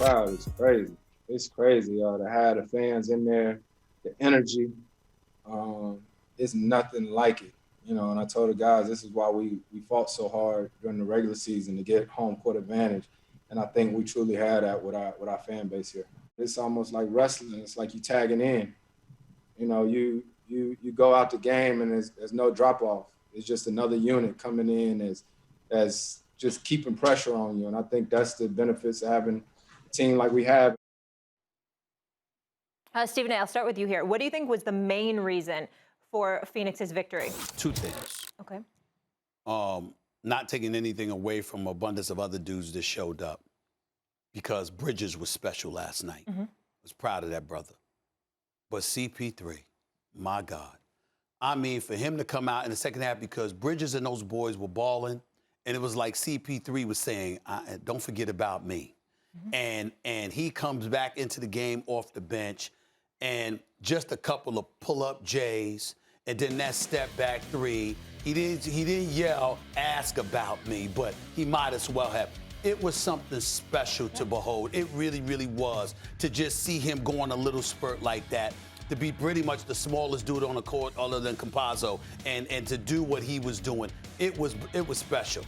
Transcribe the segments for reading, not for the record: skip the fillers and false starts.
crowd is crazy. It's crazy, y'all. To have the fans in there, the energy, it's nothing like it. You know, and I told the guys this is why we fought so hard during the regular season to get home court advantage. And I think we truly had that with our fan base here. It's almost like wrestling. It's like you tagging in. You know, you go out the game and there's no drop off. It's just another unit coming in as just keeping pressure on you. And I think that's the benefits of having a team like we have. Stephen A., I'll start with you here. What do you think was the main reason for Phoenix's victory? Two things. Okay. Not taking anything away from abundance of other dudes that showed up, because Bridges was special last night. Mm-hmm. Was proud of that brother. But CP3, my God. I mean, for him to come out in the second half, because Bridges and those boys were balling, and it was like CP3 was saying, don't forget about me. Mm-hmm. And he comes back into the game off the bench, and just a couple of pull-up J's, and then that step back three. He didn't yell, ask about me, but he might as well have. It was something special to behold. It really, really was, to just see him go on a little spurt like that, to be pretty much the smallest dude on the court other than Campazzo, and to do what he was doing. It was special.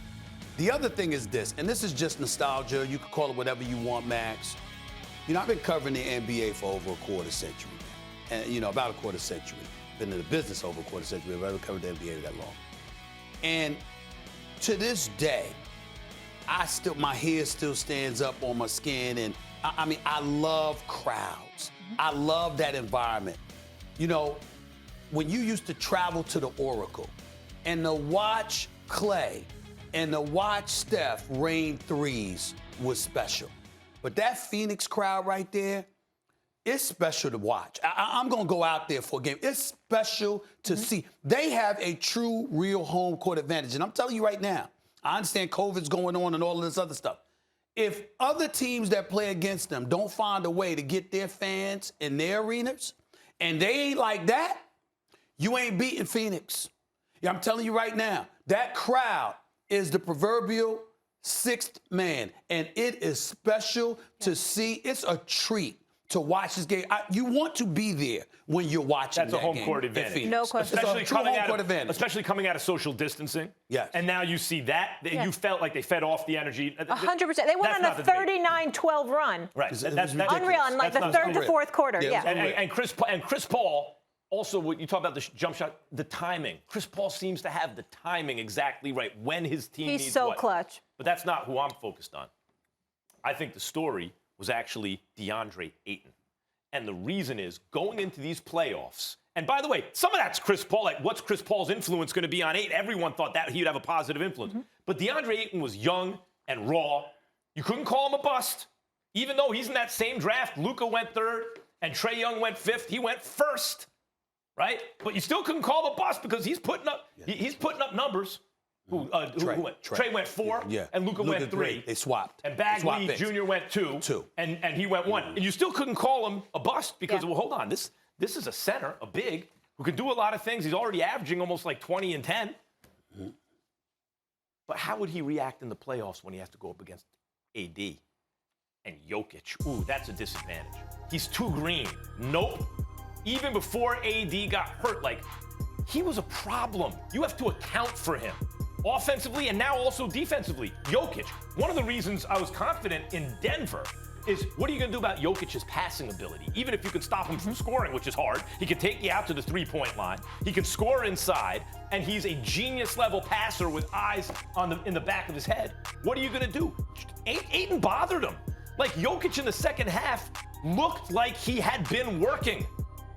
The other thing is this, and this is just nostalgia. You can call it whatever you want, Max. You know, I've been covering the NBA for over a quarter century, man. And, you know, about a quarter century. Been in the business over a quarter century. I've never covered the NBA that long. And to this day, my hair still stands up on my skin, and I mean, I love crowds. I love that environment. You know, when you used to travel to the Oracle and to watch Clay and to watch Steph rain threes was special. But that Phoenix crowd right there, it's special to watch. I'm going to go out there for a game. It's special to see. They have a true, real home court advantage. And I'm telling you right now, I understand COVID's going on and all of this other stuff. If other teams that play against them don't find a way to get their fans in their arenas, and they ain't like that, you ain't beating Phoenix. Yeah, I'm telling you right now, that crowd is the proverbial sixth man, and it is special to see. It's a treat to watch this game. You want to be there when you're watching. That's a home court advantage. No question. Especially coming out of social distancing. Yes. And now you see that. You felt like they fed off the energy. 100%. They went on a 39-12 run. Right. That's unreal in like the third to fourth quarter. Yeah. And Chris Paul, also, what you talk about the jump shot, the timing. Chris Paul seems to have the timing exactly right when his team needs He's so what. clutch. But that's not who I'm focused on. I think the story was actually Deandre Ayton. And the reason is, going into these playoffs, and by the way, some of that's Chris Paul. Like, what's Chris Paul's influence going to be on Ayton? Everyone thought that he'd have a positive influence. But Deandre Ayton was young and raw. You couldn't call him a bust. Even though he's in that same draft, Luka went third and Trae Young went fifth. He went first, right? But you still couldn't call him a bust because he's putting up numbers. Who went? Trae went 4, and Luka went 3. They swapped. And Bagley Jr. went 2. And he went 1. And you still couldn't call him a bust because, well, hold on, this is a center, a big, who can do a lot of things. He's already averaging almost like 20 and 10. But how would he react in the playoffs when he has to go up against AD and Jokic? Ooh, that's a disadvantage. He's too green. Nope. Even before AD got hurt, like, he was a problem. You have to account for him. Offensively and now also defensively. Jokic, one of the reasons I was confident in Denver is, what are you going to do about Jokic's passing ability? Even if you can stop him from scoring, which is hard, he can take you out to the three-point line. He can score inside, and he's a genius-level passer with eyes in the back of his head. What are you going to do? Ayton bothered him. Like, Jokic in the second half looked like he had been working.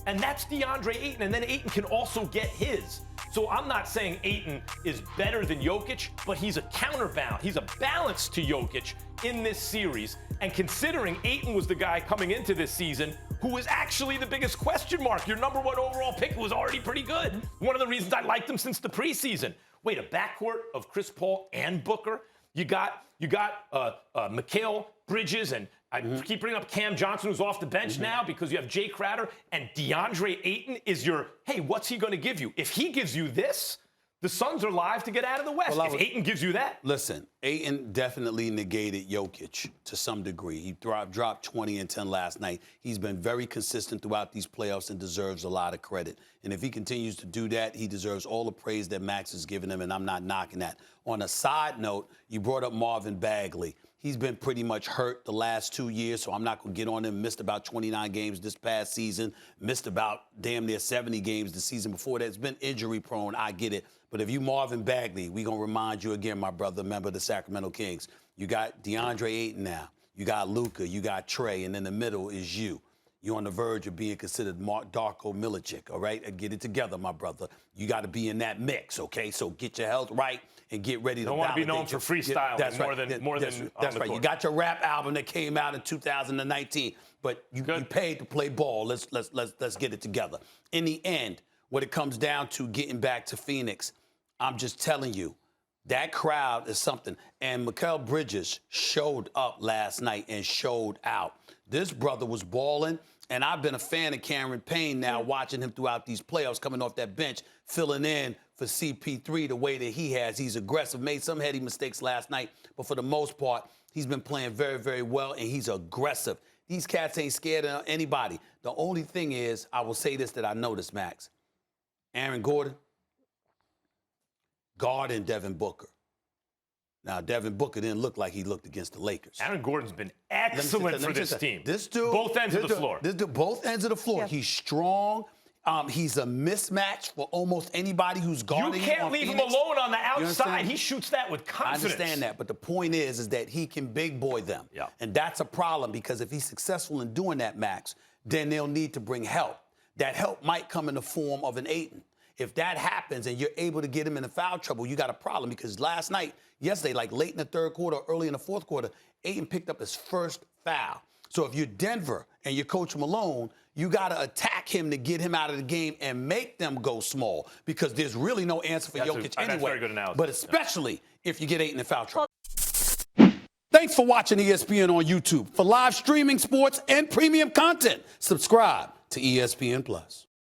And that's Deandre Ayton, and then Ayton can also get his. So I'm not saying Ayton is better than Jokic, but he's a counterbalance. He's a balance to Jokic in this series. And considering Ayton was the guy coming into this season who was actually the biggest question mark, your number 1 overall pick was already pretty good. One of the reasons I liked him since the preseason. Wait, a backcourt of Chris Paul and Booker? You got Mikal Bridges, and I keep bringing up Cam Johnson, who's off the bench now because you have Jay Crowder, and Deandre Ayton is your, hey, what's he going to give you? If he gives you this, The Suns are live to get out of the West. If Ayton gives you that. Listen, Ayton definitely negated Jokic to some degree. He dropped 20 and 10 last night. He's been very consistent throughout these playoffs and deserves a lot of credit. And if he continues to do that, he deserves all the praise that Max has given him, and I'm not knocking that. On a side note, you brought up Marvin Bagley. He's been pretty much hurt the last 2 years, so I'm not going to get on him. Missed about 29 games this past season. Missed about damn near 70 games the season before that. It's been injury prone. I get it. But if you Marvin Bagley, we're going to remind you again, my brother, member of the Sacramento Kings. You got Deandre Ayton now. You got Luka. You got Trey. And in the middle is you. You're on the verge of being considered Darko Milicic, all right? Get it together, my brother. You got to be in that mix, okay? So get your health right and get ready to Don't want to be known for freestyling more than That's right. You got your rap album that came out in 2019, but you paid to play ball. Let's get it together. In the end, when it comes down to getting back to Phoenix, I'm just telling you, that crowd is something. And Mikal Bridges showed up last night and showed out. This brother was balling, and I've been a fan of Cameron Payne now, watching him throughout these playoffs, coming off that bench, filling in for CP3 the way that he has. He's aggressive, made some heady mistakes last night, but for the most part, he's been playing very, very well, and he's aggressive. These cats ain't scared of anybody. The only thing is, I will say this that I noticed, Max. Aaron Gordon, guarding Devin Booker. Now, Devin Booker didn't look like he looked against the Lakers. Aaron Gordon's been excellent for this team. This dude, both ends of the floor. Both ends of the floor. Yeah. He's strong. He's a mismatch for almost anybody who's guarding him. You can't leave him alone on the outside. He shoots that with confidence. I understand that, but the point is that he can big boy them. Yeah. And that's a problem, because if he's successful in doing that, Max, then they'll need to bring help. That help might come in the form of an Ayton. If that happens and you're able to get him into foul trouble, you got a problem, because yesterday, like late in the third quarter, early in the fourth quarter, Ayton picked up his first foul. So if you're Denver and you're Coach Malone, you got to attack him to get him out of the game and make them go small, because there's really no answer for Jokic anyway. That's very good analysis. But especially if you get Ayton in foul trouble. Thanks for watching ESPN on YouTube. For live streaming sports and premium content, subscribe to ESPN+.